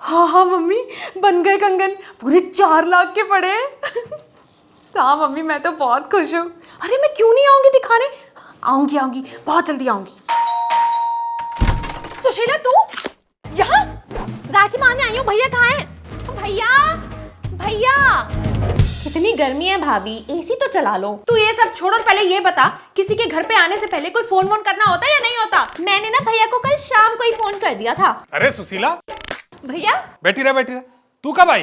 हाँ हाँ मम्मी, बन गए कंगन, पूरे 4 लाख के पड़े। हाँ मम्मी, मैं तो बहुत खुश हूँ। अरे मैं क्यों नहीं आऊंगी दिखाने? आऊंगी आऊंगी, बहुत जल्दी आऊंगी। सुशीला तू यहाँ? राखी मांगने आई हूँ। भैया कहाँ हैं? भैया भैया, कितनी गर्मी है भाभी, एसी तो चला लो। तू ये सब छोड़ और पहले ये बता, किसी के घर पे आने से पहले कोई फोन वोन करना होता है या नहीं होता? मैंने ना भैया को कल शाम को ही फोन कर दिया था। अरे सुशीला, भैया बैठी रह। तू कब आई?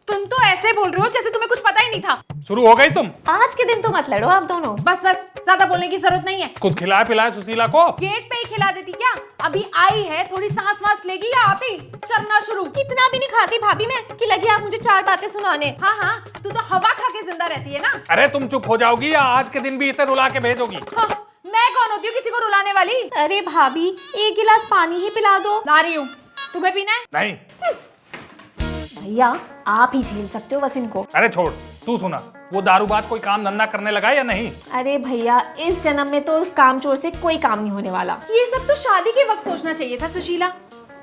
तुम तो ऐसे बोल रहे हो जैसे तुम्हें कुछ पता ही नहीं था। शुरू हो गई तुम? आज के दिन तो मत लड़ो आप दोनों। बस बस, ज्यादा बोलने की जरूरत नहीं है। कुछ खिलाया पिलाया सुशीला को? गेट पे ही खिला देती क्या? अभी आई है, थोड़ी सांस वास लेगी या आती चरना शुरू? इतना भी नहीं खाती भाभी मैं कि लगी आप मुझे 4 बातें सुनाने। हाँ हाँ, तू तो हवा खा के जिंदा रहती है ना। अरे तुम चुप हो जाओगी या आज के दिन भी इसे रुला के भेजोगी? हाँ, मैं कौन होती हूँ किसी को रुलाने वाली? अरे भाभी, 1 गिलास पानी ही पिला दो। ला रही हूँ। तुम्हें पीना है? नहीं। भैया आप ही झेल सकते हो बस इनको। अरे छोड़, तू सुना, वो दारूबाज कोई काम धंधा करने लगा या नहीं? अरे भैया, इस जन्म में तो उस कामचोर से कोई काम नहीं होने वाला। ये सब तो शादी के वक्त सोचना चाहिए था सुशीला।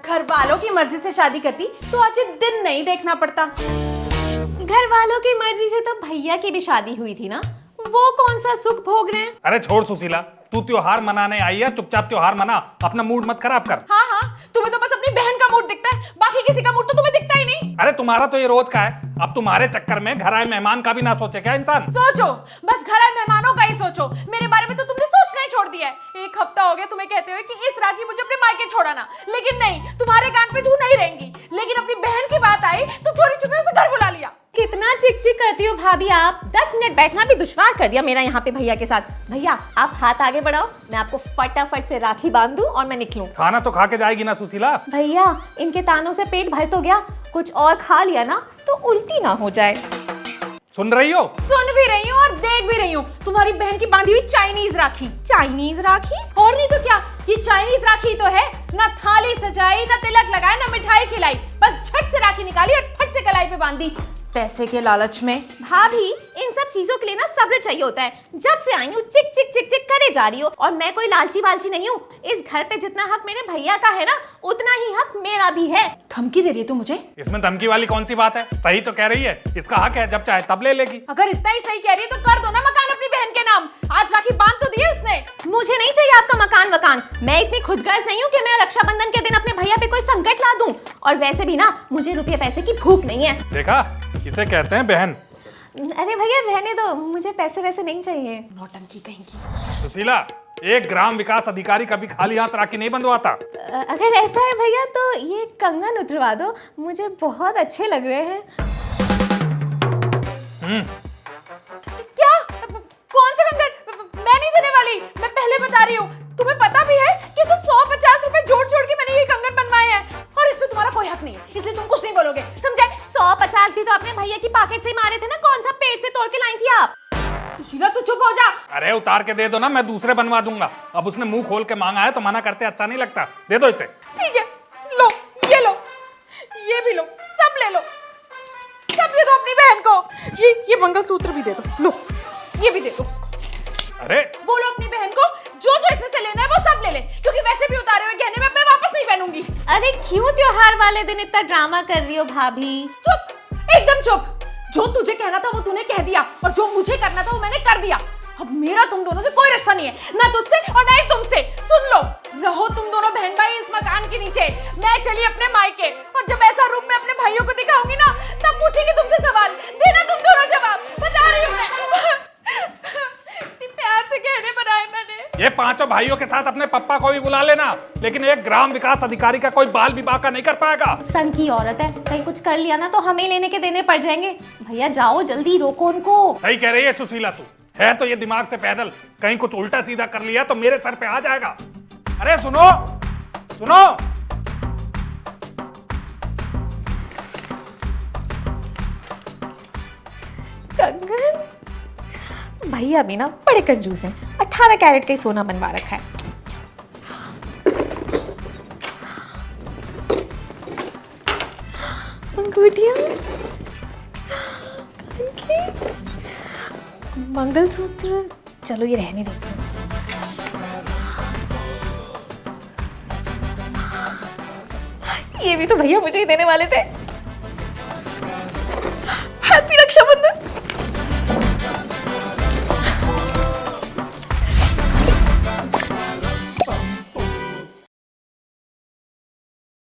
घर वालों की मर्जी से शादी करती तो आज ये दिन नहीं देखना पड़ता। घर वालों की मर्जी से तो भैया की भी शादी हुई थी ना, वो कौन सा सुख भोग रहे हैं? अरे छोड़ सुशीला, तू त्योहार मनाने आई है, चुपचाप त्योहार मना, अपना मूड मत खराब कर। हाँ हाँ, तुम्हें तो बस अपनी बहन का मूड दिखता है, बाकी किसी का मूड तो तुम्हें दिखता ही नहीं। अरे तुम्हारा तो ये रोज का है, अब तुम्हारे चक्कर में घर आए मेहमान का भी ना सोचे क्या इंसान? सोचो, बस घर आए मेहमानों का ही सोचो। मेरे बारे में तो तुमने सोचना ही छोड़ दिया है। 1 हफ्ता हो गया तुम्हें कहते हुए कि इस राखी मुझे अपने मायके छोड़ाना, लेकिन नहीं, तुम्हारे कान पे जू नहीं रहेंगी। लेकिन अपनी बहन की बात आई तो चोरी छुपे उसे घर बुला लिया। कितना चिक-चिक करती हो भाभी आप। 10 मिनट बैठना भी दुश्वार कर दिया मेरा यहाँ पे भैया के साथ। भैया आप हाथ आगे बढ़ाओ, मैं आपको फटाफट से राखी बांध दूं और मैं निकलूं। खाना तो खा के जाएगी ना सुशीला? भैया इनके तानों से पेट भर तो गया, कुछ और खा लिया ना तो उल्टी ना हो जाए। सुन रही हो? सुन भी रही हूँ और देख भी रही हूँ, तुम्हारी बहन की बांधी हुई चाइनीज राखी। चाइनीज राखी? और नहीं तो क्या, ये चाइनीज राखी तो है ना। थाली सजाई, ना तिलक लगाए, ना मिठाई खिलाई, बस झट से राखी निकाली और फट से कलाई पे बांधी, पैसे के लालच में। भाभी इन सब चीजों के लिए ना सब्र चाहिए होता है। जब से आई हूँ चिक चिक चिक चिक करे जा रही हो, और मैं कोई लालची वालची नहीं हूँ। इस घर पे जितना हक मेरे भैया का है ना, उतना ही हक मेरा भी है। धमकी दे रही है तू मुझे? इसमें धमकी वाली कौन सी बात है? सही तो कह रही है, इसका हक है, जब चाहे तब ले लेगी। अगर इतना ही सही कह रही है तो कर दो ना मकान अपनी बहन के नाम। आज राखी बांध तो दी है उसने। मुझे नहीं चाहिए आपका मकान वकान। मैं इतनी खुदगर्ज नहीं हूँ कि मैं रक्षाबंधन के दिन अपने भैया पे कोई संकट ला दूं। और वैसे भी ना, मुझे रुपये पैसे की भूख नहीं है। देखा, इसे कहते हैं बहन। अरे भैया रहने दो, मुझे पैसे वैसे नहीं चाहिए। नौटंकी कहेंगी। सुशीला, एक ग्राम विकास अधिकारी कभी खाली हाथ राखी नहीं बंधवाता। अगर ऐसा है भैया तो ये कंगन उतरवा दो, मुझे बहुत अच्छे लग रहे हैं। क्या? कौन से कंगन? मैं नहीं देने वाली, मैं पहले बता रही हूँ। तुम्हें पता भी है कि इसे 150 रुपए जोड़ जोड़ के मैंने ये कंगन बनवाए हैं, और इसमें तुम्हारा कोई हक नहीं है, इसलिए तुम कुछ नहीं बोलोगे, समझे? 150 भी तो अपने भैया की पॉकेट से ही मारे थे ना, कौन सा पेट से तोड़ के लाई थी आप? सुशीला तू चुप हो जा। अरे उतार के दे दो ना, मैं दूसरे बनवा दूंगा। अब उसने मुंह खोल के मांगा है तो मना करते अच्छा नहीं लगता। दे दो इसे। ठीक है, लो, ये भी लो, सब ले लो, सब दे दो अपनी बहन को। ये मंगलसूत्र भी दे दो, लो, ये भी दे दो। अरे बोलो अपनी बहन को जो जो इसमें से लेना है वो सब ले ले, क्योंकि वैसे भी उतारे हुए गहने मैं वापस नहीं पहनूंगी। अरे क्यों त्योहार वाले दिन इतना ड्रामा कर रही हो भाभी? चुप, एकदम चुप। जो तुझे कहना था वो तूने कह दिया, और जो मुझे करना था वो मैंने कर दिया। अब मेरा तुम दोनों से कोई रिश्ता नहीं है, ना तुझसे और ना ही तुमसे। सुन लो, रहो तुम दोनों बहन भाई इस मकान के नीचे, मैं चली अपने मायके। और जब ऐसा रूप मैं अपने भाइयों को दिखाऊंगी ना, तब पूछेंगे तुमसे सवाल, देना तुम दोनों जवाब। बता रही हूँ मैं। प्यार से गहने बनाए मैंने। ये पांचों भाइयों के साथ अपने पप्पा को भी बुला लेना, लेकिन एक ग्राम विकास अधिकारी का कोई बाल विवाह का नहीं कर पाएगा। सन की औरत है, कहीं कुछ कर लिया ना तो हमें लेने के देने पड़ जाएंगे। भैया जाओ जल्दी, रोको उनको। सही कह रही है सुशीला, तू है तो ये दिमाग से पैदल, कहीं कुछ उल्टा सीधा कर लिया तो मेरे सर पे आ जाएगा। अरे सुनो सुनो, कंगन भैया भी ना बड़े कंजूस हैं, 18 कैरेट का ही सोना बनवा रखा है। अंगूठियां, मंगलसूत्र, चलो ये रहने देते हैं। ये भी तो भैया मुझे ही देने वाले थे।